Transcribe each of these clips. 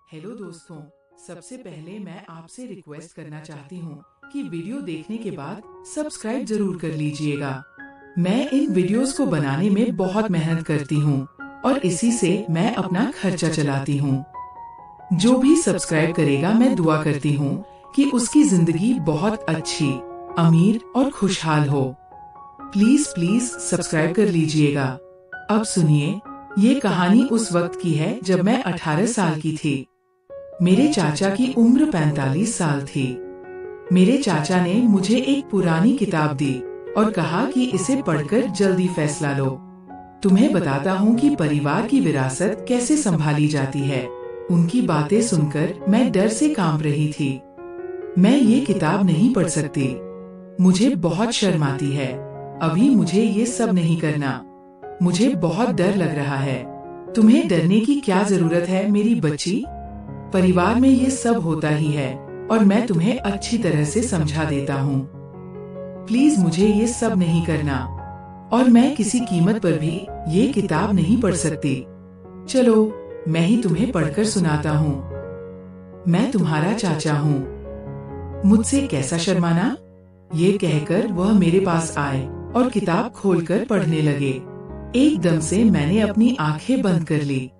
Hello दोस्तों, सबसे पहले मैं आपसे रिक्वेस्ट करना चाहती हूँ कि वीडियो देखने के बाद सब्सक्राइब जरूर कर लीजिएगा। मैं इन वीडियोस को बनाने में बहुत मेहनत करती हूँ और इसी से मैं अपना खर्चा चलाती हूँ। जो भी सब्सक्राइब करेगा मैं दुआ करती हूँ कि उसकी जिंदगी बहुत अच्छी, अमीर और खुशहाल हो। प्लीज प्लीज सब्सक्राइब कर लीजिएगा। अब सुनिए, ये कहानी उस वक्त की है जब मैं 18 साल की थी। मेरे चाचा की उम्र 45 साल थी। मेरे चाचा ने मुझे एक पुरानी किताब दी और कहा कि इसे पढ़कर जल्दी फैसला लो। तुम्हें बताता हूँ कि परिवार की विरासत कैसे संभाली जाती है। उनकी बातें सुनकर मैं डर से कांप रही थी। मैं ये किताब नहीं पढ़ सकती, मुझे बहुत शर्म आती है। अभी मुझे ये सब नहीं करना, मुझे बहुत डर लग रहा है। तुम्हें डरने की क्या जरूरत है मेरी बच्ची? परिवार में ये सब होता ही है और मैं तुम्हें अच्छी तरह से समझा देता हूँ। प्लीज मुझे ये सब नहीं करना और मैं किसी कीमत पर भी ये किताब नहीं पढ़ सकती। चलो, मैं ही तुम्हें पढ़कर सुनाता हूँ। मैं तुम्हारा चाचा हूँ, मुझसे कैसा शर्माना। ये कहकर वह मेरे पास आए और किताब खोलकर पढ़ने लगे। एकदम से मैंने अपनी आंखें बंद कर ली।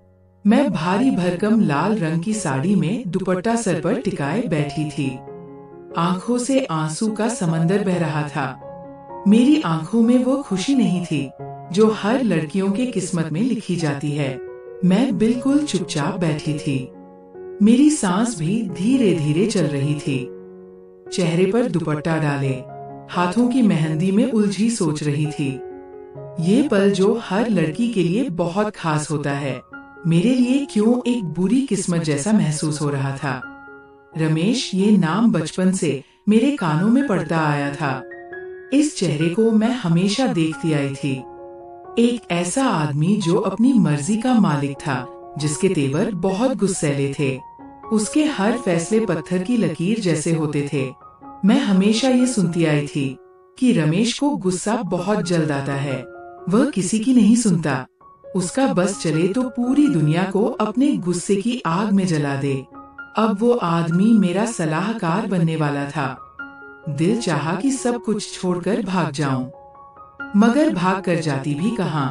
मैं भारी भरकम लाल रंग की साड़ी में दुपट्टा सर पर टिकाए बैठी थी। आंखों से आंसू का समंदर बह रहा था। मेरी आंखों में वो खुशी नहीं थी जो हर लड़कियों के किस्मत में लिखी जाती है। मैं बिल्कुल चुपचाप बैठी थी। मेरी सांस भी धीरे धीरे चल रही थी। चेहरे पर दुपट्टा डाले, हाथों की मेहंदी में उलझी सोच रही थी। ये पल जो हर लड़की के लिए बहुत खास होता है, मेरे लिए क्यों एक बुरी किस्मत जैसा महसूस हो रहा था। रमेश, ये नाम बचपन से मेरे कानों में पड़ता आया था। इस चेहरे को मैं हमेशा देखती आई थी। एक ऐसा आदमी जो अपनी मर्जी का मालिक था, जिसके तेवर बहुत गुस्सैले थे। उसके हर फैसले पत्थर की लकीर जैसे होते थे। मैं हमेशा ये सुनती आई थी कि रमेश को गुस्सा बहुत जल्द आता है, वह किसी की नहीं सुनता। उसका बस चले तो पूरी दुनिया को अपने गुस्से की आग में जला दे। अब वो आदमी मेरा सलाहकार बनने वाला था। दिल चाहा कि सब कुछ छोड़कर भाग जाऊं, मगर भाग कर जाती भी कहां।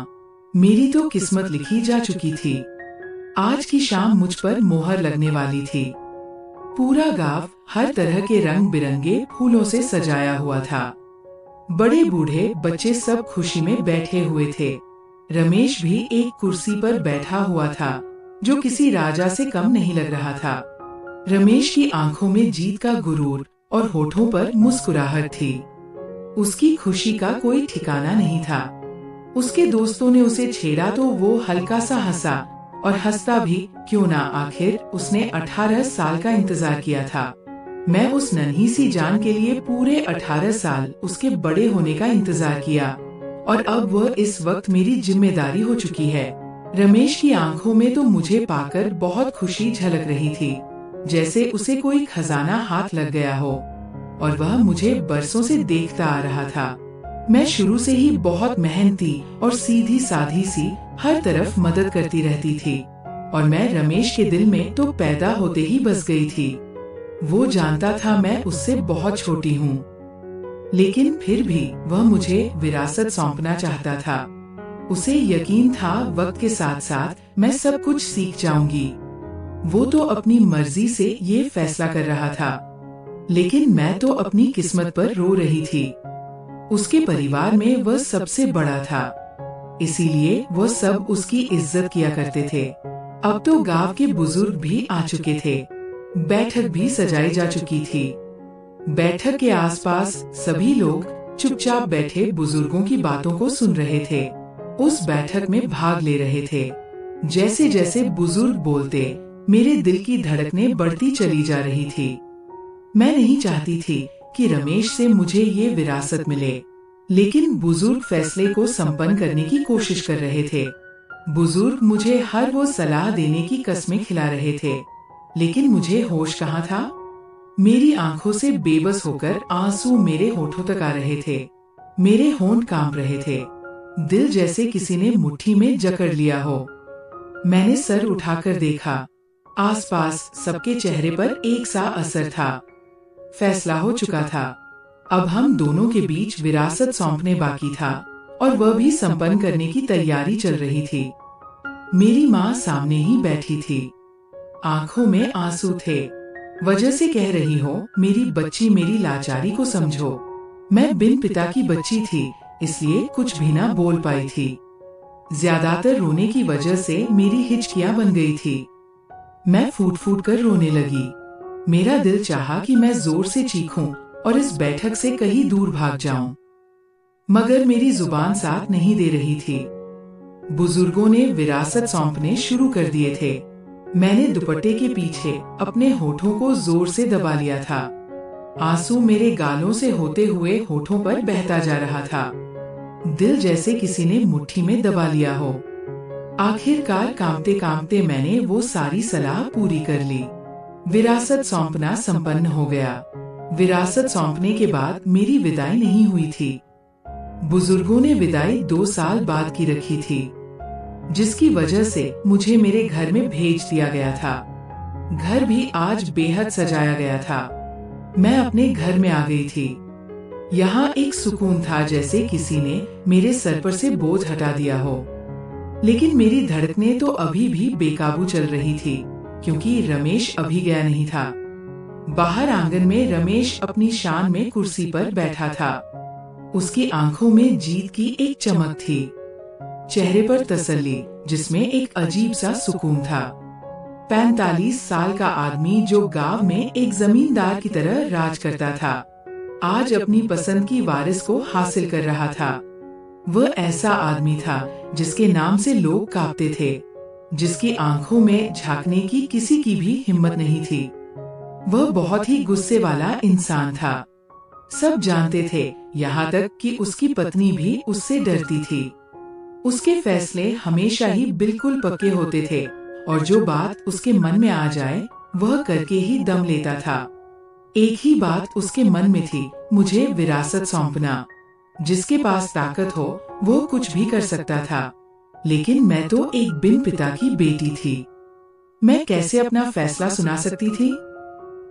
मेरी तो किस्मत लिखी जा चुकी थी। आज की शाम मुझ पर मोहर लगने वाली थी। पूरा गांव हर तरह के रंग बिरंगे फूलों से सजाया हुआ था। बड़े बूढ़े बच्चे सब खुशी में बैठे हुए थे। रमेश भी एक कुर्सी पर बैठा हुआ था, जो किसी राजा से कम नहीं लग रहा था। रमेश की आंखों में जीत का गुरूर और होठों पर मुस्कुराहट थी। उसकी खुशी का कोई ठिकाना नहीं था। उसके दोस्तों ने उसे छेड़ा तो वो हल्का सा हंसा, और हंसता भी क्यों ना, आखिर उसने 18 साल का इंतजार किया था। मैं उस नन्ही सी जान के लिए पूरे 18 साल उसके बड़े होने का इंतजार किया, और अब वह इस वक्त मेरी जिम्मेदारी हो चुकी है। रमेश की आंखों में तो मुझे पाकर बहुत खुशी झलक रही थी, जैसे उसे कोई खजाना हाथ लग गया हो, और वह मुझे बरसों से देखता आ रहा था। मैं शुरू से ही बहुत मेहनती और सीधी साधी सी हर तरफ मदद करती रहती थी, और मैं रमेश के दिल में तो पैदा होते ही बस गई थी। वो जानता था मैं उससे बहुत छोटी हूँ, लेकिन फिर भी वह मुझे विरासत सौंपना चाहता था। उसे यकीन था वक्त के साथ साथ मैं सब कुछ सीख जाऊंगी। वो तो अपनी मर्जी से ये फैसला कर रहा था, लेकिन मैं तो अपनी किस्मत पर रो रही थी। उसके परिवार में वह सबसे बड़ा था, इसीलिए वह सब उसकी इज्जत किया करते थे। अब तो गांव के बुजुर्ग भी आ चुके थे। बैठक भी सजाई जा चुकी थी। बैठक के आसपास सभी लोग चुपचाप बैठे बुजुर्गों की बातों को सुन रहे थे। उस बैठक में भाग ले रहे थे। जैसे जैसे बुजुर्ग बोलते, मेरे दिल की धड़कनें बढ़ती चली जा रही थी। मैं नहीं चाहती थी कि रमेश से मुझे ये विरासत मिले, लेकिन बुजुर्ग फैसले को संपन्न करने की कोशिश कर रहे थे। बुजुर्ग मुझे हर वो सलाह देने की कस्में खिला रहे थे, लेकिन मुझे होश कहाँ था। मेरी आंखों से बेबस होकर आंसू मेरे होठों तक आ रहे थे। मेरे होंठ कांप रहे थे, दिल जैसे किसी ने मुट्ठी में जकड़ लिया हो। मैंने सर उठाकर देखा, आसपास सबके चेहरे पर एक सा असर था। फैसला हो चुका था। अब हम दोनों के बीच विरासत सौंपने बाकी था, और वह भी संपन्न करने की तैयारी चल रही थी। मेरी माँ सामने ही बैठी थी। आंखों में आंसू थे। वजह से कह रही हो, मेरी बच्ची, मेरी लाचारी को समझो। मैं बिन पिता की बच्ची थी, इसलिए कुछ भी ना बोल पाई थी। ज्यादातर रोने की वजह से मेरी हिचकियां बन गई थी। मैं फूट फूट कर रोने लगी। मेरा दिल चाहा कि मैं जोर से चीखूं और इस बैठक से कहीं दूर भाग जाऊं, मगर मेरी जुबान साथ नहीं दे रही थी। बुजुर्गों ने विरासत सौंपने शुरू कर दिए थे। मैंने दुपट्टे के पीछे अपने होठों को जोर से दबा लिया था। आंसू मेरे गालों से होते हुए होठों पर बहता जा रहा था। दिल जैसे किसी ने मुट्ठी में दबा लिया हो। आखिरकार कांपते कांपते मैंने वो सारी सलाह पूरी कर ली। विरासत सौंपना संपन्न हो गया। विरासत सौंपने के बाद मेरी विदाई नहीं हुई थी। बुजुर्गों ने विदाई 2 साल बाद की रखी थी, जिसकी वजह से मुझे मेरे घर में भेज दिया गया था। घर भी आज बेहद सजाया गया था। मैं अपने घर में आ गई थी। यहाँ एक सुकून था, जैसे किसी ने मेरे सर पर से बोझ हटा दिया हो। लेकिन मेरी धड़कनें तो अभी भी बेकाबू चल रही थी, क्योंकि रमेश अभी गया नहीं था। बाहर आंगन में रमेश अपनी शान में कुर्सी पर बैठा था। उसकी आंखों में जीत की एक चमक थी, चेहरे पर तसल्ली, जिसमें एक अजीब सा सुकून था। 45 साल का आदमी जो गांव में एक जमींदार की तरह राज करता था, आज अपनी पसंद की वारिस को हासिल कर रहा था। वह ऐसा आदमी था जिसके नाम से लोग कांपते थे, जिसकी आंखों में झांकने की किसी की भी हिम्मत नहीं थी। वह बहुत ही गुस्से वाला इंसान था। सब जानते थे, यहाँ तक कि उसकी पत्नी भी उससे डरती थी। उसके फैसले हमेशा ही बिल्कुल पक्के होते थे, और जो बात उसके मन में आ जाए वह करके ही दम लेता था। एक ही बात उसके मन में थी, मुझे विरासत सौंपना। जिसके पास ताकत हो वो कुछ भी कर सकता था, लेकिन मैं तो एक बिन पिता की बेटी थी। मैं कैसे अपना फैसला सुना सकती थी?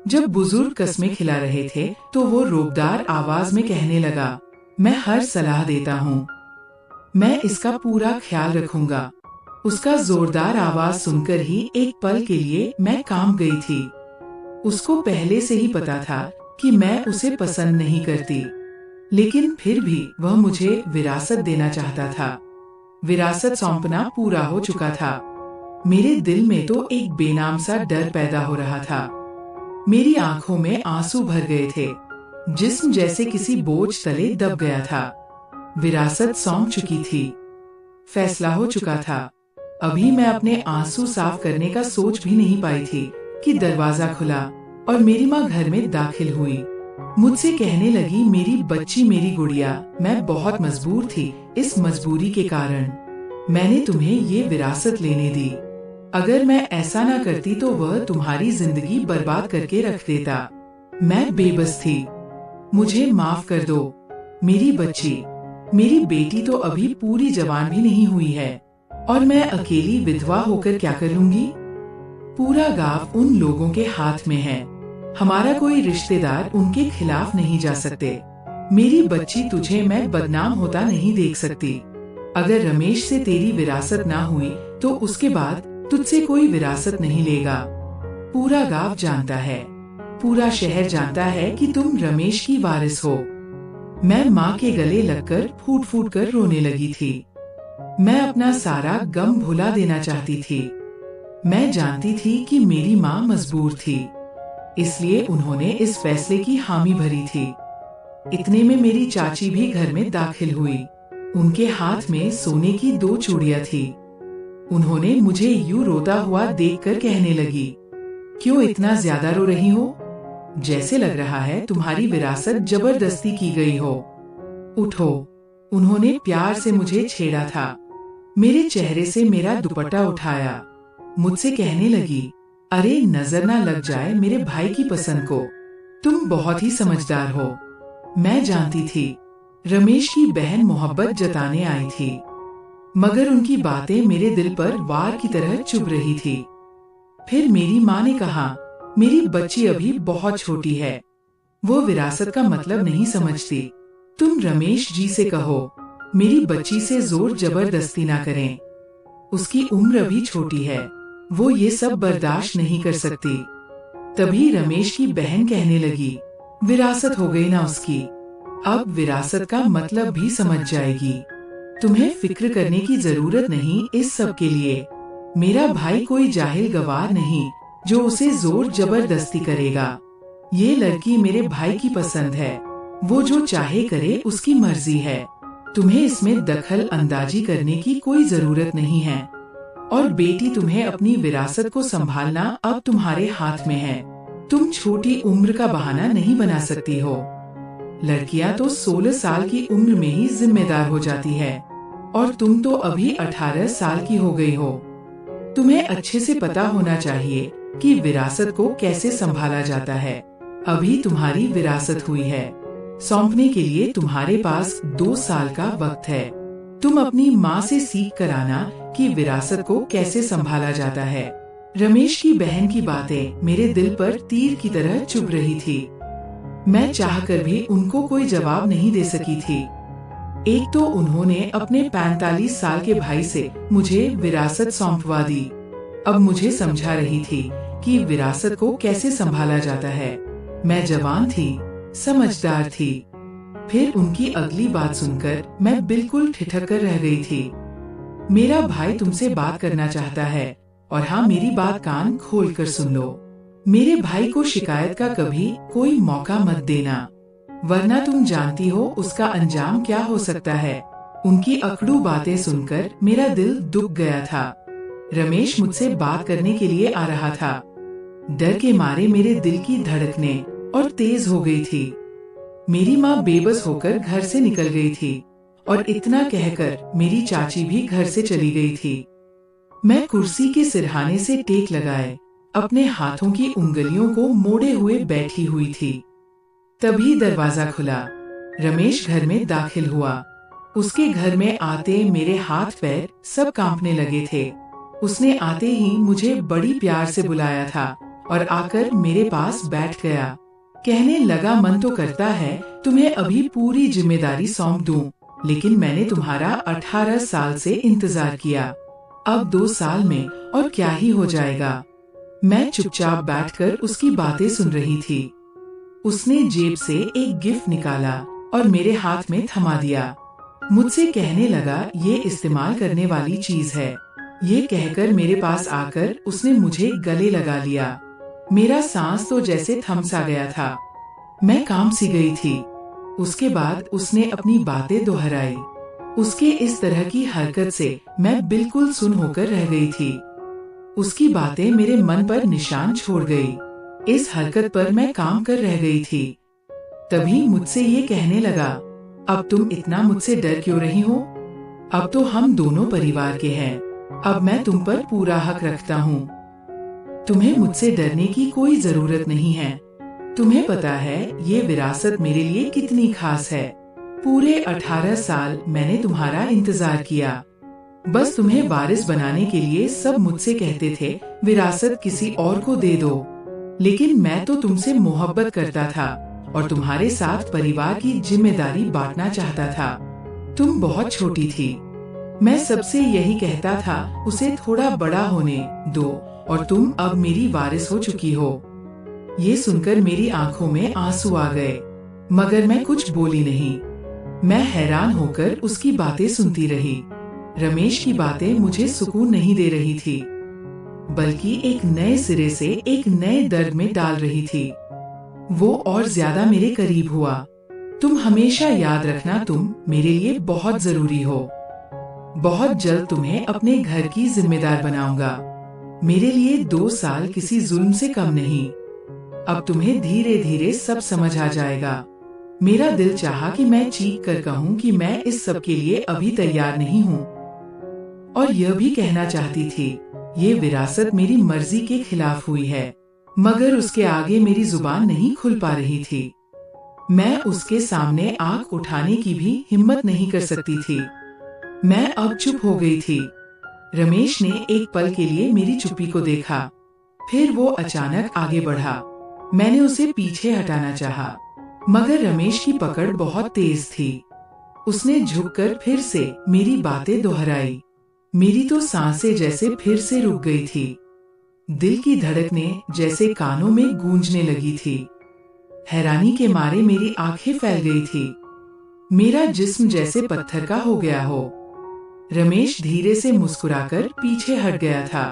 जब बुजुर्ग कस्में खिला रहे थे तो वो रोबदार आवाज में कहने लगा, मैं हर सलाह देता हूँ, मैं इसका पूरा ख्याल रखूंगा। उसका जोरदार आवाज सुनकर ही एक पल के लिए मैं कांप गई थी। उसको पहले से ही पता था कि मैं उसे पसंद नहीं करती, लेकिन फिर भी वह मुझे विरासत देना चाहता था। विरासत सौंपना पूरा हो चुका था। मेरे दिल में तो एक बेनाम सा डर पैदा हो रहा था। मेरी आंखों में आंसू भर गए थे। जिस्म जैसे किसी बोझ तले दब गया था। विरासत सौंप चुकी थी। फैसला हो चुका था। अभी मैं अपने आंसू साफ करने का सोच भी नहीं पाई थी कि दरवाजा खुला और मेरी माँ घर में दाखिल हुई। मुझसे कहने लगी, मेरी बच्ची, मेरी गुड़िया, मैं बहुत मजबूर थी। इस मजबूरी के कारण मैंने तुम्हें ये विरासत लेने दी। अगर मैं ऐसा ना करती तो वह तुम्हारी जिंदगी बर्बाद करके रख देता। मैं बेबस थी। मुझे माफ कर दो मेरी बच्ची। मेरी बेटी तो अभी पूरी जवान भी नहीं हुई है, और मैं अकेली विधवा होकर क्या करूंगी? पूरा गांव उन लोगों के हाथ में है। हमारा कोई रिश्तेदार उनके खिलाफ नहीं जा सकते। मेरी बच्ची, तुझे मैं बदनाम होता नहीं देख सकती। अगर रमेश से तेरी विरासत ना हुई तो उसके बाद तुझसे कोई विरासत नहीं लेगा। पूरा गांव जानता है, पूरा शहर जानता है कि तुम रमेश की वारिस हो। मैं माँ के गले लगकर फूट फूट कर रोने लगी थी। मैं अपना सारा गम भुला देना चाहती थी। मैं जानती थी कि मेरी माँ मजबूर थी, इसलिए उन्होंने इस फैसले की हामी भरी थी। इतने में मेरी चाची भी घर में दाखिल हुई। उनके हाथ में सोने की 2 चूड़ियां थी। उन्होंने मुझे यूं रोता हुआ देखकर कहने लगी, क्यों इतना ज्यादा रो रही हो? जैसे लग रहा है तुम्हारी विरासत जबरदस्ती की गई हो। उठो। उन्होंने प्यार से मुझे छेड़ा था। मेरे चेहरे से मेरा दुपट्टा उठाया। मुझसे कहने लगी, अरे नजर ना लग जाए मेरे भाई की पसंद को। तुम बहुत ही समझदार हो। मैं जानती थी रमेश की बहन मोहब्बत जताने आई थी, मगर उनकी बातें मेरे दिल पर वार की तरह चुभ रही थी। फिर मेरी माँ ने कहा, मेरी बच्ची अभी बहुत छोटी है, वो विरासत का मतलब नहीं समझती। तुम रमेश जी से कहो, मेरी बच्ची से जोर जबरदस्ती ना करें, उसकी उम्र अभी छोटी है, वो ये सब बर्दाश्त नहीं कर सकती। तभी रमेश की बहन कहने लगी, विरासत हो गई ना उसकी, अब विरासत का मतलब भी समझ जाएगी। तुम्हें फिक्र करने की जरूरत नहीं इस सब के लिए। मेरा भाई कोई जाहिल गवार नहीं जो उसे जोर जबरदस्ती करेगा। ये लड़की मेरे भाई की पसंद है, वो जो चाहे करे, उसकी मर्जी है। तुम्हें इसमें दखल अंदाजी करने की कोई जरूरत नहीं है। और बेटी, तुम्हें अपनी विरासत को संभालना अब तुम्हारे हाथ में है। तुम छोटी उम्र का बहाना नहीं बना सकती हो। लड़कियां तो 16 साल की उम्र में ही जिम्मेदार हो जाती है, और तुम तो अभी 18 साल की हो गई हो। तुम्हें अच्छे से पता होना चाहिए कि विरासत को कैसे संभाला जाता है। अभी तुम्हारी विरासत हुई है, सौंपने के लिए तुम्हारे पास 2 साल का वक्त है। तुम अपनी माँ से सीख कर आना कि विरासत को कैसे संभाला जाता है। रमेश की बहन की बातें मेरे दिल पर तीर की तरह चुभ रही थी। मैं चाहकर भी उनको कोई जवाब नहीं दे सकी थी। एक तो उन्होंने अपने 45 साल के भाई से मुझे विरासत सौंपवा दी। अब मुझे समझा रही थी कि विरासत को कैसे संभाला जाता है। मैं जवान थी, समझदार थी। फिर उनकी अगली बात सुनकर मैं बिल्कुल ठिठक कर रह गई थी। मेरा भाई तुमसे बात करना चाहता है, और हाँ, मेरी बात कान खोल कर सुन लो। मेरे भाई को शिकायत का कभी कोई मौका मत देना, वरना तुम जानती हो उसका अंजाम क्या हो सकता है। उनकी अकड़ू बातें सुनकर मेरा दिल दुख गया था। रमेश मुझसे बात करने के लिए आ रहा था। डर के मारे मेरे दिल की धड़कनें और तेज हो गई थी। मेरी माँ बेबस होकर घर से निकल गई थी, और इतना कहकर मेरी चाची भी घर से चली गई थी। मैं कुर्सी के सिरहाने से टेक लगाए अपने हाथों की उंगलियों को मोड़े हुए बैठी हुई थी। तभी दरवाजा खुला। रमेश घर में दाखिल हुआ। उसके घर में आते मेरे हाथ पैर सब कांपने लगे थे। उसने आते ही मुझे बड़ी प्यार से बुलाया था और आकर मेरे पास बैठ गया। कहने लगा, मन तो करता है तुम्हें अभी पूरी जिम्मेदारी सौंप दूं, लेकिन मैंने तुम्हारा 18 साल से इंतजार किया, अब 2 साल में और क्या ही हो जाएगा। मैं चुपचाप बैठकर उसकी बातें सुन रही थी। उसने जेब से एक गिफ्ट निकाला और मेरे हाथ में थमा दिया। मुझसे कहने लगा, ये इस्तेमाल करने वाली चीज है। ये कहकर मेरे पास आकर उसने मुझे गले लगा लिया। मेरा सांस तो जैसे थम सा गया था। मैं कांप सी गई थी। उसके बाद उसने अपनी बातें दोहराई। उसके इस तरह की हरकत से मैं बिल्कुल सुन होकर रह गई थी। उसकी बातें मेरे मन पर निशान छोड़ गई। इस हरकत पर मैं काम कर रह गई थी। तभी मुझसे ये कहने लगा, अब तुम इतना मुझसे डर क्यों रही हो? अब तो हम दोनों परिवार के हैं। अब मैं तुम पर पूरा हक रखता हूँ। तुम्हें मुझसे डरने की कोई जरूरत नहीं है। तुम्हें पता है ये विरासत मेरे लिए कितनी खास है। पूरे 18 साल मैंने तुम्हारा इंतजार किया। बस तुम्हें वारिस बनाने के लिए सब मुझसे कहते थे, विरासत किसी और को दे दो। लेकिन मैं तो तुमसे मोहब्बत करता था और तुम्हारे साथ परिवार की जिम्मेदारी बांटना चाहता था। तुम बहुत छोटी थी। मैं सबसे यही कहता था, उसे थोड़ा बड़ा होने दो, और तुम अब मेरी वारिस हो चुकी हो। ये सुनकर मेरी आंखों में आंसू आ गए, मगर मैं कुछ बोली नहीं। मैं हैरान होकर उसकी बातें सुनती रही। रमेश की बातें मुझे सुकून नहीं दे रही थी, बल्कि एक नए सिरे से एक नए दर्द में डाल रही थी। वो और ज्यादा मेरे करीब हुआ। तुम हमेशा याद रखना, तुम मेरे लिए बहुत जरूरी हो। बहुत जल्द तुम्हें अपने घर की जिम्मेदार बनाऊंगा। मेरे लिए 2 साल किसी जुल्म से कम नहीं। अब तुम्हें धीरे धीरे सब समझ आ जाएगा। मेरा दिल चाहा कि मैं चीख कर कहूँ कि मैं इस सब के लिए अभी तैयार नहीं हूँ, और यह भी कहना चाहती थी, ये विरासत मेरी मर्जी के खिलाफ हुई है, मगर उसके आगे मेरी जुबान नहीं खुल पा रही थी। मैं उसके सामने आंख उठाने की भी हिम्मत नहीं कर सकती थी। मैं अब चुप हो गई थी। रमेश ने एक पल के लिए मेरी चुप्पी को देखा, फिर वो अचानक आगे बढ़ा। मैंने उसे पीछे हटाना चाहा, मगर रमेश की पकड़ बहुत तेज थी। उसने झुककर फिर से मेरी बातें दोहराई। मेरी तो सांसें जैसे फिर से रुक गई थी। दिल की धड़कनें जैसे कानों में गूंजने लगी थी। हैरानी के मारे मेरी आंखें फैल गई थी। मेरा जिस्म जैसे पत्थर का हो गया हो। रमेश धीरे से मुस्कुराकर पीछे हट गया था।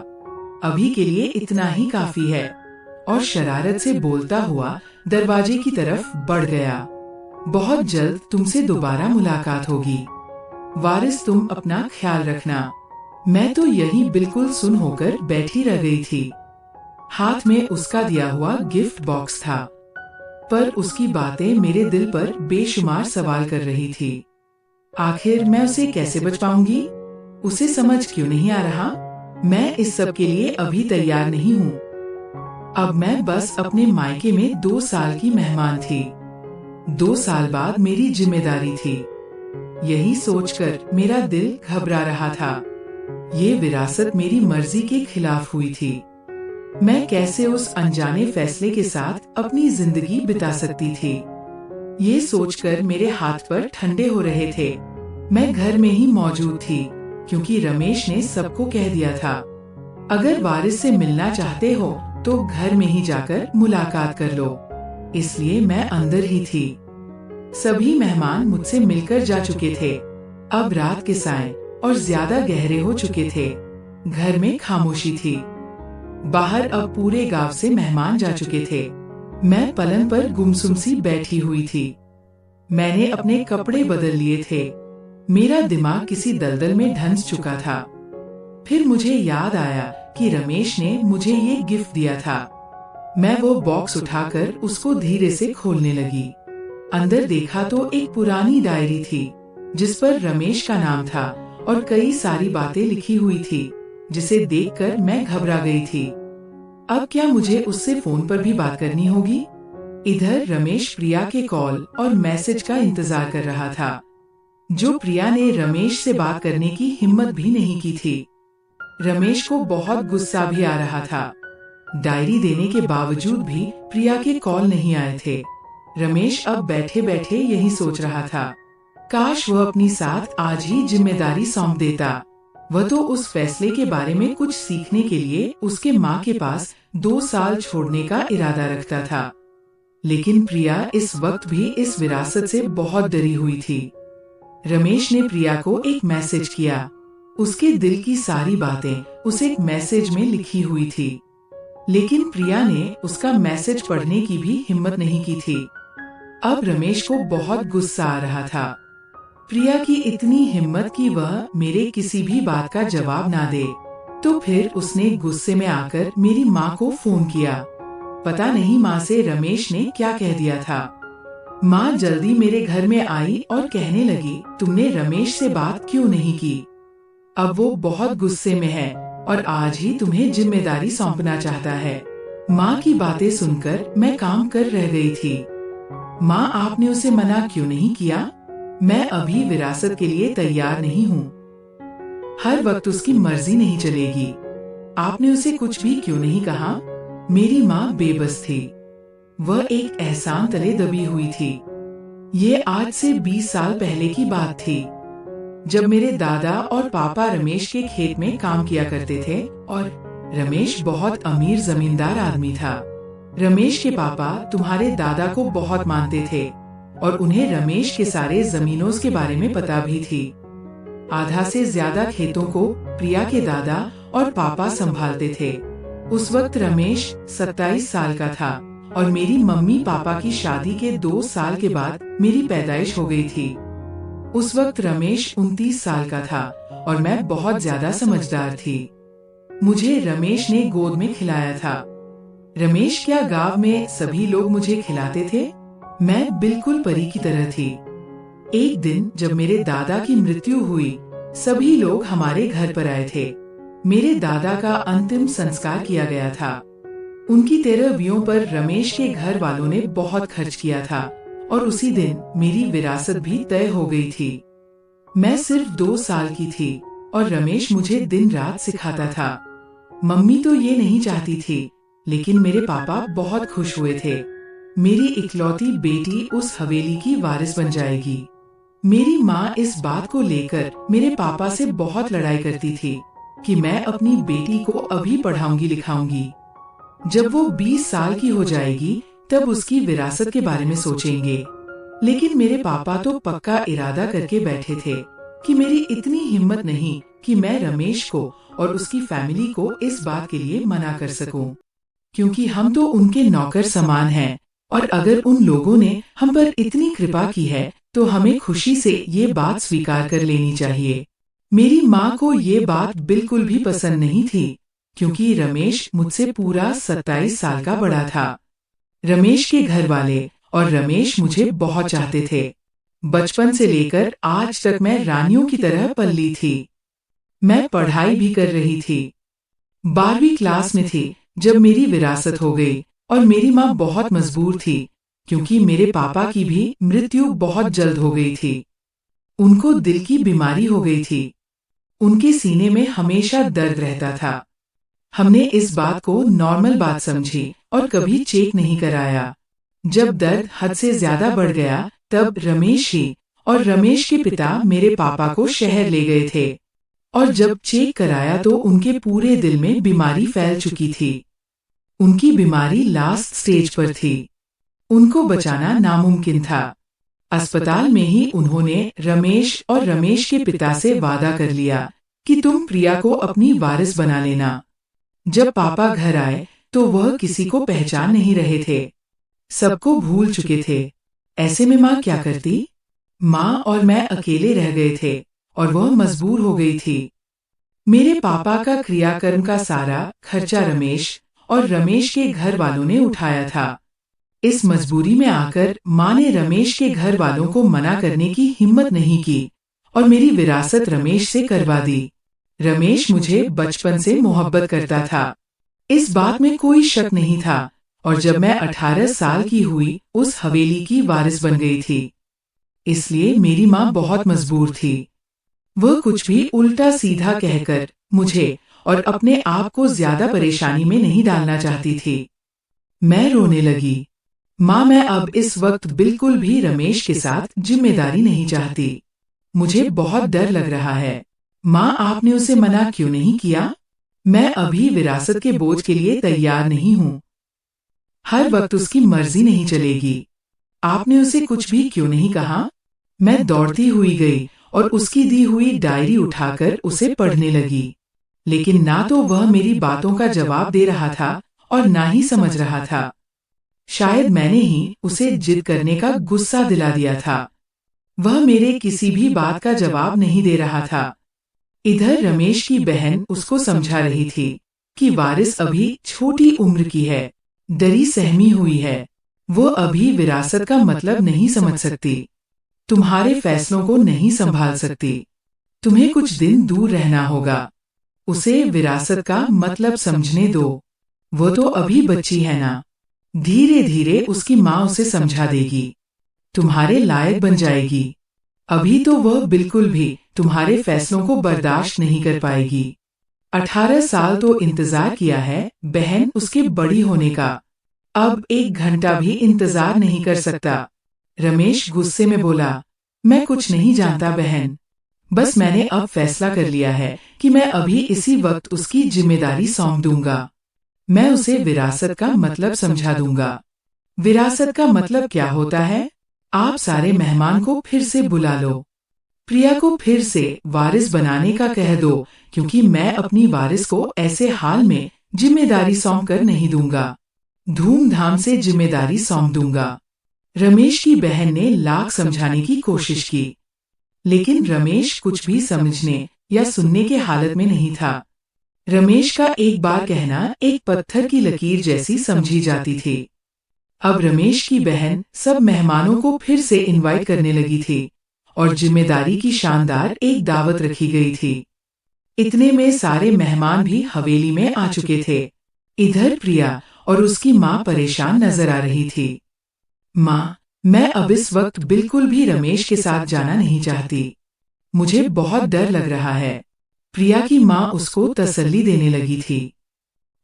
अभी के लिए इतना ही काफी है, और शरारत से बोलता हुआ दरवाजे की तरफ बढ़ गया। बहुत जल्द तुमसे दोबारा मुलाकात होगी वारिस, तुम अपना ख्याल रखना। मैं तो यही बिल्कुल सुन होकर बैठी रह गई थी। हाथ में उसका दिया हुआ गिफ्ट बॉक्स था, पर उसकी बातें मेरे दिल पर बेशुमार सवाल कर रही थी। आखिर मैं उसे कैसे बच पाऊंगी? उसे समझ क्यों नहीं आ रहा? मैं इस सब के लिए अभी तैयार नहीं हूँ। अब मैं बस अपने मायके में 2 साल की मेहमान थी। 2 साल बाद मेरी जिम्मेदारी थी। यही सोचकर मेरा दिल घबरा रहा था। ये विरासत मेरी मर्जी के खिलाफ हुई थी। मैं कैसे उस अनजाने फैसले के साथ अपनी जिंदगी बिता सकती थी? ये सोचकर मेरे हाथ पर ठंडे हो रहे थे। मैं घर में ही मौजूद थी, क्योंकि रमेश ने सबको कह दिया था, अगर वारिस से मिलना चाहते हो तो घर में ही जाकर मुलाकात कर लो। इसलिए मैं अंदर ही थी। सभी मेहमान मुझसे मिलकर जा चुके थे। अब रात के साए और ज्यादा गहरे हो चुके थे। घर में खामोशी थी। बाहर अब पूरे गांव से मेहमान जा चुके थे। मैं पलंग पर गुमसुम सी बैठी हुई थी। मैंने अपने कपड़े बदल लिए थे। मेरा दिमाग किसी दलदल में धंस चुका था। फिर मुझे याद आया कि रमेश ने मुझे ये गिफ्ट दिया था। मैं वो बॉक्स उठाकर उसको धीरे से खोलने लगी। अंदर देखा तो एक पुरानी डायरी थी, जिस पर रमेश का नाम था और कई सारी बातें लिखी हुई थी, जिसे देखकर मैं घबरा गई थी। अब क्या मुझे उससे फोन पर भी बात करनी होगी? इधर रमेश प्रिया के कॉल और मैसेज का इंतजार कर रहा था, जो प्रिया ने रमेश से बात करने की हिम्मत भी नहीं की थी। रमेश को बहुत गुस्सा भी आ रहा था। डायरी देने के बावजूद भी प्रिया के कॉल नहीं आए थे। रमेश अब बैठे बैठे यही सोच रहा था, काश वह अपनी साथ आज ही जिम्मेदारी सौंप देता। वह तो उस फैसले के बारे में कुछ सीखने के लिए उसके माँ के पास 2 साल छोड़ने का इरादा रखता था। लेकिन प्रिया इस वक्त भी इस विरासत से बहुत डरी हुई थी। रमेश ने प्रिया को एक मैसेज किया। उसके दिल की सारी बातें उस एक मैसेज में लिखी हुई थी। लेकिन प्रिया ने उसका मैसेज पढ़ने की भी हिम्मत नहीं की थी। अब रमेश को बहुत गुस्सा आ रहा था। प्रिया की इतनी हिम्मत कि वह मेरे किसी भी बात का जवाब ना दे। तो फिर उसने गुस्से में आकर मेरी माँ को फोन किया। पता नहीं माँ से रमेश ने क्या कह दिया था। माँ जल्दी मेरे घर में आई और कहने लगी, तुमने रमेश से बात क्यों नहीं की? अब वो बहुत गुस्से में है और आज ही तुम्हें जिम्मेदारी सौंपना चाहता है। माँ की बातें सुनकर मैं काम कर रह गई थी। माँ, आपने उसे मना क्यों नहीं किया? मैं अभी विरासत के लिए तैयार नहीं हूँ। हर वक्त उसकी मर्जी नहीं चलेगी। आपने उसे कुछ भी क्यों नहीं कहा? मेरी माँ बेबस थी। वह एक एहसान तले दबी हुई थी। ये आज से 20 साल पहले की बात थी, जब मेरे दादा और पापा रमेश के खेत में काम किया करते थे और रमेश बहुत अमीर जमींदार आदमी था। रमेश के पापा तुम्हारे दादा को बहुत मानते थे और उन्हें रमेश के सारे जमीनों के बारे में पता भी थी। आधा से ज्यादा खेतों को प्रिया के दादा और पापा संभालते थे। उस वक्त रमेश 27 साल का था और मेरी मम्मी पापा की शादी के 2 साल के बाद मेरी पैदाइश हो गई थी। उस वक्त रमेश 29 साल का था और मैं बहुत ज्यादा समझदार थी। मुझे रमेश ने गोद में खिलाया था। रमेश क्या गांव में सभी लोग मुझे खिलाते थे? मैं बिल्कुल परी की तरह थी। एक दिन जब मेरे दादा की मृत्यु हुई, सभी लोग हमारे घर पर आए थे। मेरे दादा का अंतिम संस्कार किया गया था। उनकी 13वीं पर रमेश के घर वालों ने बहुत खर्च किया था और उसी दिन मेरी विरासत भी तय हो गई थी। मैं सिर्फ 2 साल की थी और रमेश मुझे दिन रात सिखाता था। मम्मी तो ये नहीं चाहती थी लेकिन मेरे पापा बहुत खुश हुए थे। मेरी इकलौती बेटी उस हवेली की वारिस बन जाएगी। मेरी माँ इस बात को लेकर मेरे पापा से बहुत लड़ाई करती थी कि मैं अपनी बेटी को अभी पढ़ाऊंगी लिखाऊंगी। जब वो 20 साल की हो जाएगी तब उसकी विरासत के बारे में सोचेंगे। लेकिन मेरे पापा तो पक्का इरादा करके बैठे थे कि मेरी इतनी हिम्मत नहीं कि मैं रमेश को और उसकी फैमिली को इस बात के लिए मना कर सकूं, क्योंकि हम तो उनके नौकर समान हैं और अगर उन लोगों ने हम पर इतनी कृपा की है तो हमें खुशी से ये बात स्वीकार कर लेनी चाहिए। मेरी माँ को ये बात बिल्कुल भी पसंद नहीं थी, क्योंकि रमेश मुझसे पूरा 27 साल का बड़ा था। रमेश के घर वाले और रमेश मुझे बहुत चाहते थे। बचपन से लेकर आज तक मैं रानियों की तरह पली थी। मैं पढ़ाई भी कर रही थी। 12वीं क्लास में थी जब मेरी विरासत हो गई और मेरी माँ बहुत मजबूर थी, क्योंकि मेरे पापा की भी मृत्यु बहुत जल्द हो गई थी। उनको दिल की बीमारी हो गई थी। उनके सीने में हमेशा दर्द रहता था। हमने इस बात को नॉर्मल बात समझी और कभी चेक नहीं कराया। जब दर्द हद से ज्यादा बढ़ गया तब रमेश ही और रमेश के पिता मेरे पापा को शहर ले गए थे और जब चेक कराया तो उनके पूरे दिल में बीमारी फैल चुकी थी। उनकी बीमारी लास्ट स्टेज पर थी। उनको बचाना नामुमकिन था। अस्पताल में ही उन्होंने रमेश और रमेश के पिता से वादा कर लिया कि तुम प्रिया को अपनी वारिस बना लेना। जब पापा घर आए तो वह किसी को पहचान नहीं रहे थे। सबको भूल चुके थे। ऐसे में माँ क्या करती? माँ और मैं अकेले रह गए थे और वह मजबूर हो गई थी। मेरे पापा का क्रियाकर्म का सारा खर्चा रमेश और रमेश के घर वालों ने उठाया था। इस मजबूरी में आकर माँ ने रमेश के घर वालों को मना करने की हिम्मत नहीं की और मेरी विरासत रमेश से करवा दी। रमेश मुझे बचपन से मोहब्बत करता था, इस बात में कोई शक नहीं था, और जब मैं 18 साल की हुई उस हवेली की वारिस बन गई थी। इसलिए मेरी माँ बहुत मजबूर थी। वह कुछ भी उल्टा सीधा कहकर मुझे और अपने आप को ज्यादा परेशानी में नहीं डालना चाहती थी। मैं रोने लगी। माँ, मैं अब इस वक्त बिल्कुल भी रमेश के साथ जिम्मेदारी नहीं चाहती। मुझे बहुत डर लग रहा है। माँ, आपने उसे मना क्यों नहीं किया? मैं अभी विरासत के बोझ के लिए तैयार नहीं हूँ। हर वक्त उसकी मर्जी नहीं चलेगी। आपने उसे कुछ भी क्यों नहीं कहा? मैं दौड़ती हुई गई और उसकी दी हुई डायरी उठाकर उसे पढ़ने लगी, लेकिन ना तो वह मेरी बातों का जवाब दे रहा था और ना ही समझ रहा था। शायद मैंने ही उसे जिद करने का गुस्सा दिला दिया था। वह मेरे किसी भी बात का जवाब नहीं दे रहा था। इधर रमेश की बहन उसको समझा रही थी कि वारिस अभी छोटी उम्र की है, डरी सहमी हुई है, वो अभी विरासत का मतलब नहीं समझ सकती, तुम्हारे फैसलों को नहीं संभाल सकती, तुम्हें कुछ दिन दूर रहना होगा, उसे विरासत का मतलब समझने दो, वो तो अभी बच्ची है ना, धीरे धीरे उसकी माँ उसे समझा देगी, तुम्हारे लायक बन जाएगी। अभी तो वह बिल्कुल भी तुम्हारे फैसलों को बर्दाश्त नहीं कर पाएगी। 18 साल तो इंतजार किया है बहन उसके बड़ी होने का, अब 1 घंटा भी इंतजार नहीं कर सकता। रमेश गुस्से में बोला, मैं कुछ नहीं जानता बहन, बस मैंने अब फैसला कर लिया है कि मैं अभी इसी वक्त उसकी जिम्मेदारी सौंप दूंगा। मैं उसे विरासत का मतलब समझा दूंगा। विरासत का मतलब क्या होता है? आप सारे मेहमान को फिर से बुला लो, प्रिया को फिर से वारिस बनाने का कह दो, क्योंकि मैं अपनी वारिस को ऐसे हाल में जिम्मेदारी सौंप कर नहीं दूंगा। धूमधाम से जिम्मेदारी सौंप दूंगा। रमेश की बहन ने लाख समझाने की कोशिश की, लेकिन रमेश कुछ भी समझने या सुनने के हालत में नहीं था। रमेश का एक बार कहना एक पत्थर की लकीर जैसी समझी जाती थी। अब रमेश की बहन सब मेहमानों को फिर से इनवाइट करने लगी थी और जिम्मेदारी की शानदार एक दावत रखी गई थी। इतने में सारे मेहमान भी हवेली में आ चुके थे। इधर प्रिया और उसकी माँ परेशान नजर आ रही थी। माँ, मैं अब इस वक्त बिल्कुल भी रमेश के साथ जाना नहीं चाहती, मुझे बहुत डर लग रहा है। प्रिया की माँ उसको तसल्ली देने लगी थी।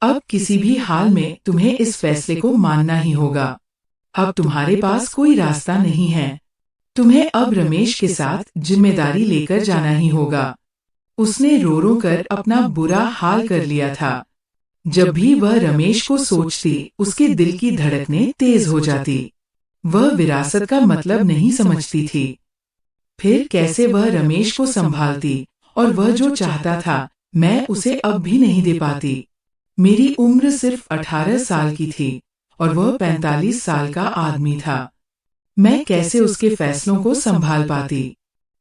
अब किसी भी हाल में तुम्हें इस फैसले को मानना ही होगा। अब तुम्हारे पास कोई रास्ता नहीं है। तुम्हें अब रमेश के साथ जिम्मेदारी लेकर जाना ही होगा। उसने रो रो कर अपना बुरा हाल कर लिया था। जब भी वह रमेश को सोचती, उसके दिल की धड़कनें तेज हो जाती। वह विरासत का मतलब नहीं समझती थी। फिर कैसे वह रमेश को संभालती, और वह जो चाहता था मैं उसे अब भी नहीं दे पाती। मेरी उम्र सिर्फ 18 साल की थी और वह 45 साल का आदमी था। मैं कैसे उसके फैसलों को संभाल पाती?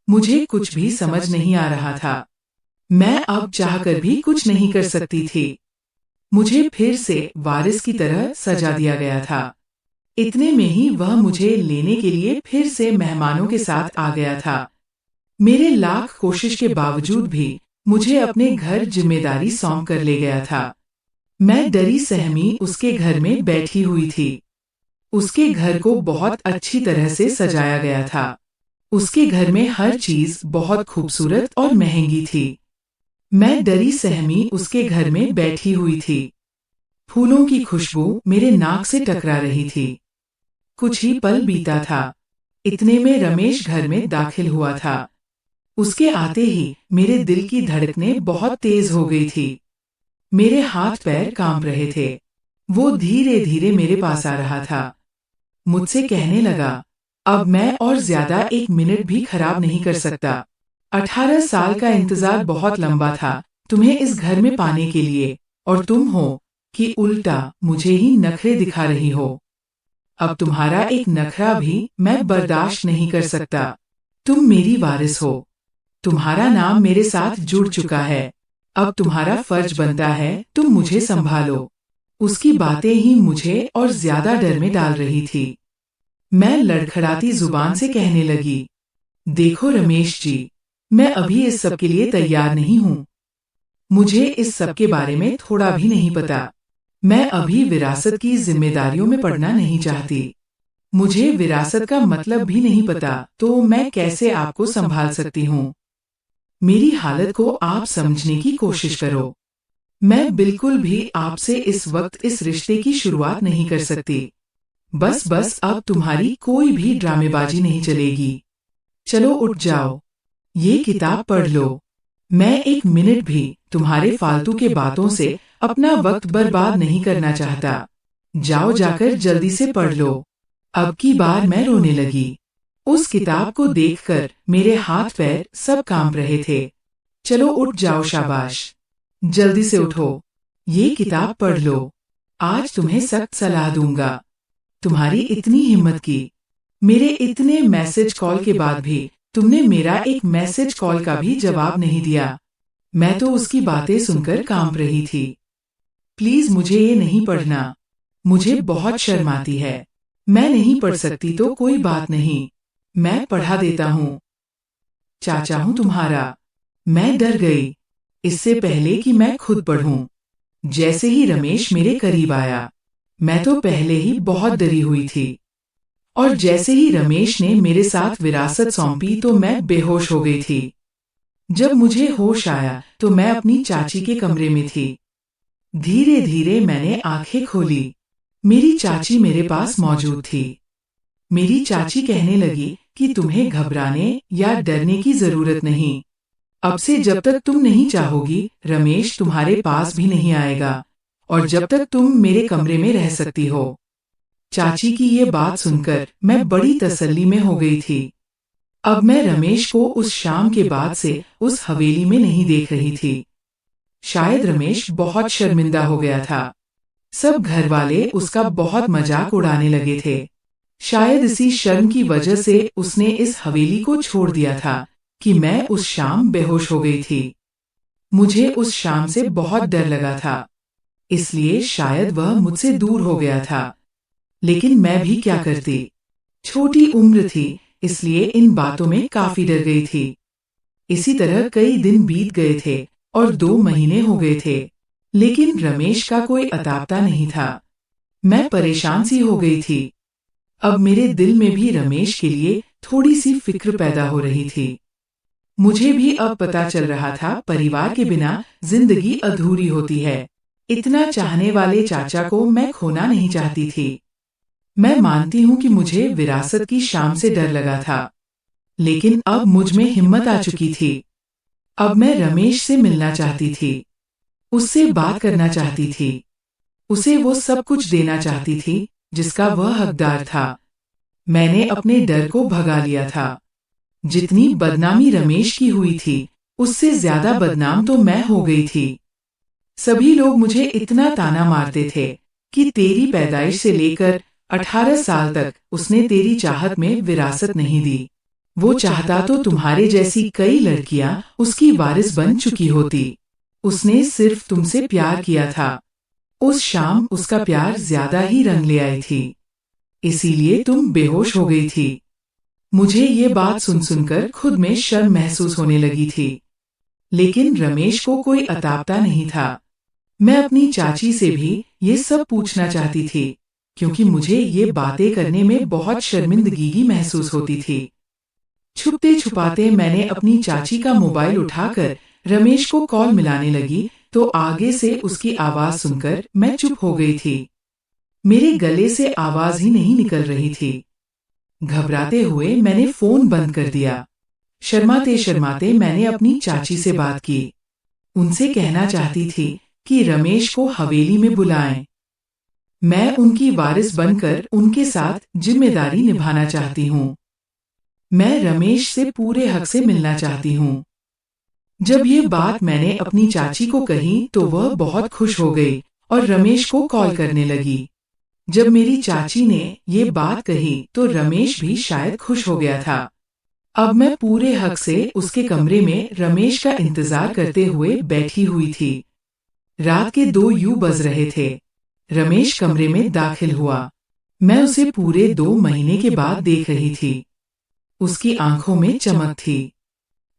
मुझे कुछ भी समझ नहीं आ रहा था। मैं अब चाहकर भी कुछ नहीं कर सकती थी। मुझे फिर से वारिस की तरह सजा दिया गया था। इतने में ही वह मुझे लेने के लिए फिर से मेहमानों के साथ आ गया था। मेरे लाख कोशिश के बावजूद भी मुझे अपने घर जिम्मेदारी सौंप कर ले गया था। मैं डरी सहमी उसके घर में बैठी हुई थी। उसके घर को बहुत अच्छी तरह से सजाया गया था। उसके घर में हर चीज बहुत खूबसूरत और महंगी थी। मैं डरी सहमी उसके घर में बैठी हुई थी। फूलों की खुशबू मेरे नाक से टकरा रही थी। कुछ ही पल बीता था, इतने में रमेश घर में दाखिल हुआ था। उसके आते ही मेरे दिल की धड़कनें बहुत तेज हो गई थी। मेरे हाथ पैर कांप रहे थे। वो धीरे धीरे मेरे पास आ रहा था। मुझसे कहने लगा, अब मैं और ज्यादा 1 मिनट भी खराब नहीं कर सकता। 18 साल का इंतजार बहुत लंबा था तुम्हें इस घर में पाने के लिए, और तुम हो कि उल्टा मुझे ही नखरे दिखा रही हो। अब तुम्हारा एक नखरा भी मैं बर्दाश्त नहीं कर सकता। तुम मेरी वारिस हो। तुम्हारा नाम मेरे साथ जुड़ चुका है। अब तुम्हारा फर्ज बनता है तुम मुझे संभालो। उसकी बातें ही मुझे और ज्यादा डर में डाल रही थी। मैं लड़खड़ाती जुबान से कहने लगी, देखो रमेश जी, मैं अभी इस सब के लिए तैयार नहीं हूँ। मुझे इस सब के बारे में थोड़ा भी नहीं पता। मैं अभी विरासत की जिम्मेदारियों में पड़ना नहीं चाहती। मुझे विरासत का मतलब भी नहीं पता, तो मैं कैसे आपको संभाल सकती हूँ? मेरी हालत को आप समझने की कोशिश करो। मैं बिल्कुल भी आपसे इस वक्त इस रिश्ते की शुरुआत नहीं कर सकती। बस बस अब तुम्हारी कोई भी ड्रामेबाजी नहीं चलेगी। चलो उठ जाओ, ये किताब पढ़ लो। मैं 1 मिनट भी तुम्हारे फालतू के बातों से अपना वक्त बर्बाद नहीं करना चाहता। जाओ जाकर जल्दी से पढ़ लो। अब की बार मैं रोने लगी। उस किताब को देखकर मेरे हाथ पैर सब कांप रहे थे। चलो उठ जाओ, शाबाश, जल्दी से उठो, ये किताब पढ़ लो। आज तुम्हें सख्त सलाह दूंगा। तुम्हारी इतनी हिम्मत की, मेरे इतने मैसेज कॉल के बाद भी तुमने मेरा एक मैसेज कॉल का भी जवाब नहीं दिया। मैं तो उसकी बातें सुनकर कांप रही थी। प्लीज मुझे ये नहीं पढ़ना। मुझे बहुत शर्म आती है। मैं नहीं पढ़ सकती तो कोई बात नहीं, मैं पढ़ा देता हूँ। चाचा हूँ तुम्हारा। मैं डर गई, इससे पहले कि मैं खुद पढ़ूं। जैसे ही रमेश मेरे करीब आया, मैं तो पहले ही बहुत डरी हुई थी। और जैसे ही रमेश ने मेरे साथ विरासत सौंपी तो मैं बेहोश हो गई थी। जब मुझे होश आया तो मैं अपनी चाची के कमरे में थी। धीरे धीरे मैंने आंखें खोली। मेरी चाची मेरे पास मौजूद थी। मेरी चाची कहने लगी कि तुम्हें घबराने या डरने की जरूरत नहीं। अब से जब तक तुम नहीं चाहोगी, रमेश तुम्हारे पास भी नहीं आएगा, और जब तक तुम मेरे कमरे में रह सकती हो। चाची की ये बात सुनकर मैं बड़ी तसल्ली में हो गई थी। अब मैं रमेश को उस शाम के बाद से उस हवेली में नहीं देख रही थी। शायद रमेश बहुत शर्मिंदा हो गया था। सब घर वाले उसका बहुत मजाक उड़ाने लगे थे। शायद इसी शर्म की वजह से उसने इस हवेली को छोड़ दिया था कि मैं उस शाम बेहोश हो गई थी। मुझे उस शाम से बहुत डर लगा था, इसलिए शायद वह मुझसे दूर हो गया था। लेकिन मैं भी क्या करती? छोटी उम्र थी, इसलिए इन बातों में काफी डर गई थी। इसी तरह कई दिन बीत गए थे और 2 महीने हो गए थे, लेकिन रमेश का कोई अतापता नहीं था। मैं परेशान सी हो गई थी। अब मेरे दिल में भी रमेश के लिए थोड़ी सी फिक्र पैदा हो रही थी। मुझे भी अब पता चल रहा था परिवार के बिना जिंदगी अधूरी होती है। इतना चाहने वाले चाचा को मैं खोना नहीं चाहती थी। मैं मानती हूँ कि मुझे विरासत की शाम से डर लगा था, लेकिन अब मुझ में हिम्मत आ चुकी थी। अब मैं रमेश से मिलना चाहती थी, उससे बात करना चाहती थी, उसे वो सब कुछ देना चाहती थी जिसका वह हकदार था। मैंने अपने डर को भगा लिया था। जितनी बदनामी रमेश की हुई थी, उससे ज्यादा बदनाम तो मैं हो गई थी। सभी लोग मुझे इतना ताना मारते थे कि तेरी पैदाइश से लेकर 18 साल तक उसने तेरी चाहत में विरासत नहीं दी। वो चाहता तो तुम्हारे जैसी कई लड़कियां उसकी वारिस बन चुकी होती। उसने सिर्फ तुमसे प्यार किया था। उस शाम उसका प्यार ज्यादा ही रंग ले आई थी, इसीलिए तुम बेहोश हो गई थी। मुझे ये बात सुन सुनकर खुद में शर्म महसूस होने लगी थी, लेकिन रमेश को कोई अतापता नहीं था। मैं अपनी चाची से भी ये सब पूछना चाहती थी, क्योंकि मुझे ये बातें करने में बहुत शर्मिंदगी महसूस होती थी। छुपते छुपाते मैंने अपनी चाची का मोबाइल उठाकर रमेश को कॉल मिलाने लगी, तो आगे से उसकी आवाज सुनकर मैं चुप हो गई थी। मेरे गले से आवाज ही नहीं निकल रही थी। घबराते हुए मैंने फोन बंद कर दिया। शर्माते शर्माते मैंने अपनी चाची से बात की। उनसे कहना चाहती थी कि रमेश को हवेली में बुलाएं। मैं उनकी वारिस बनकर उनके साथ जिम्मेदारी निभाना चाहती हूँ। मैं रमेश से पूरे हक से मिलना चाहती हूँ। जब ये बात मैंने अपनी चाची को कही तो वह बहुत खुश हो गई और रमेश को कॉल करने लगी। जब मेरी चाची ने ये बात कही तो रमेश भी शायद खुश हो गया था। अब मैं पूरे हक से उसके कमरे में रमेश का इंतजार करते हुए बैठी हुई थी। रात के 2 यूं बज रहे थे। रमेश कमरे में दाखिल हुआ। मैं उसे पूरे 2 महीने के बाद देख रही थी। उसकी आंखों में चमक थी।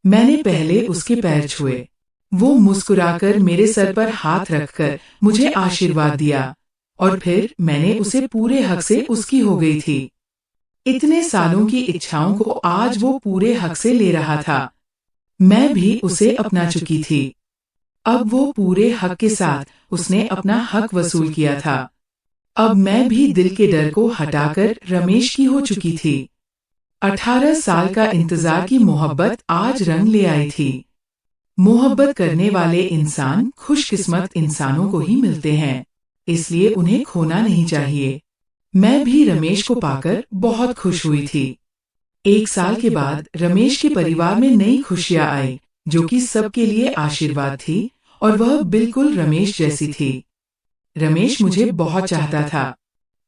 मैंने पहले उसके पैर छुए। वो मुस्कुराकर मेरे सर पर हाथ रखकर मुझे आशीर्वाद दिया, और फिर मैंने उसे पूरे हक से उसकी हो गई थी। इतने सालों की इच्छाओं को आज वो पूरे हक से ले रहा था। मैं भी उसे अपना चुकी थी। अब वो पूरे हक के साथ उसने अपना हक वसूल किया था। अब मैं भी दिल के डर को हटाकर रमेश की हो चुकी थी। 18 साल का इंतजार की मोहब्बत आज रंग ले आई थी। मोहब्बत करने वाले इंसान खुशकिस्मत इंसानों को ही मिलते हैं, इसलिए उन्हें खोना नहीं चाहिए। मैं भी रमेश को पाकर बहुत खुश हुई थी। 1 साल के बाद रमेश के परिवार में नई खुशियां आई, जो कि सबके लिए आशीर्वाद थी, और वह बिल्कुल रमेश जैसी थी। रमेश मुझे बहुत चाहता था।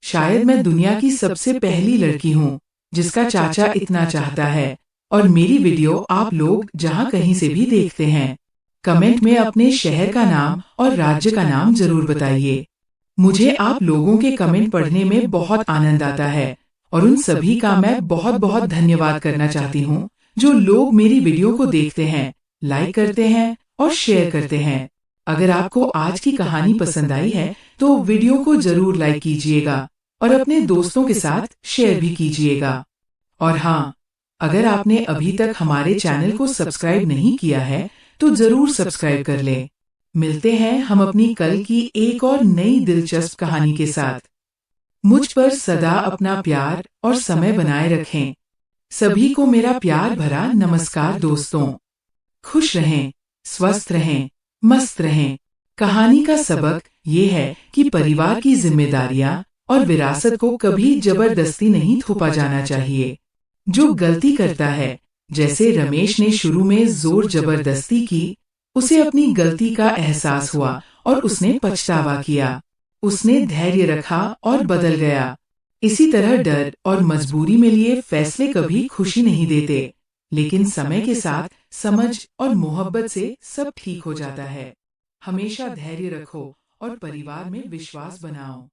शायद मैं दुनिया की सबसे पहली लड़की हूँ जिसका चाचा इतना चाहता है। और मेरी वीडियो आप लोग जहाँ कहीं से भी देखते हैं, कमेंट में अपने शहर का नाम और राज्य का नाम जरूर बताइए। मुझे आप लोगों के कमेंट पढ़ने में बहुत आनंद आता है, और उन सभी का मैं बहुत बहुत धन्यवाद करना चाहती हूँ जो लोग मेरी वीडियो को देखते हैं, लाइक करते हैं और शेयर करते हैं। अगर आपको आज की कहानी पसंद आई है तो वीडियो को जरूर लाइक कीजिएगा और अपने दोस्तों के साथ शेयर भी कीजिएगा। और हाँ, अगर आपने अभी तक हमारे चैनल को सब्सक्राइब नहीं किया है तो जरूर सब्सक्राइब कर लें। मिलते हैं हम अपनी कल की एक और नई दिलचस्प कहानी के साथ। मुझ पर सदा अपना प्यार और समय बनाए रखें। सभी को मेरा प्यार भरा नमस्कार दोस्तों। खुश रहें, स्वस्थ रहें, मस्त रहें। कहानी का सबक ये है कि परिवार की जिम्मेदारियां और विरासत को कभी जबरदस्ती नहीं थोपा जाना चाहिए। जो गलती करता है, जैसे रमेश ने शुरू में जोर जबरदस्ती की, उसे अपनी गलती का एहसास हुआ और उसने पछतावा किया। उसने धैर्य रखा और बदल गया। इसी तरह डर और मजबूरी में लिए फैसले कभी खुशी नहीं देते, लेकिन समय के साथ समझ और मोहब्बत से सब ठीक हो जाता है। हमेशा धैर्य रखो और परिवार में विश्वास बनाओ।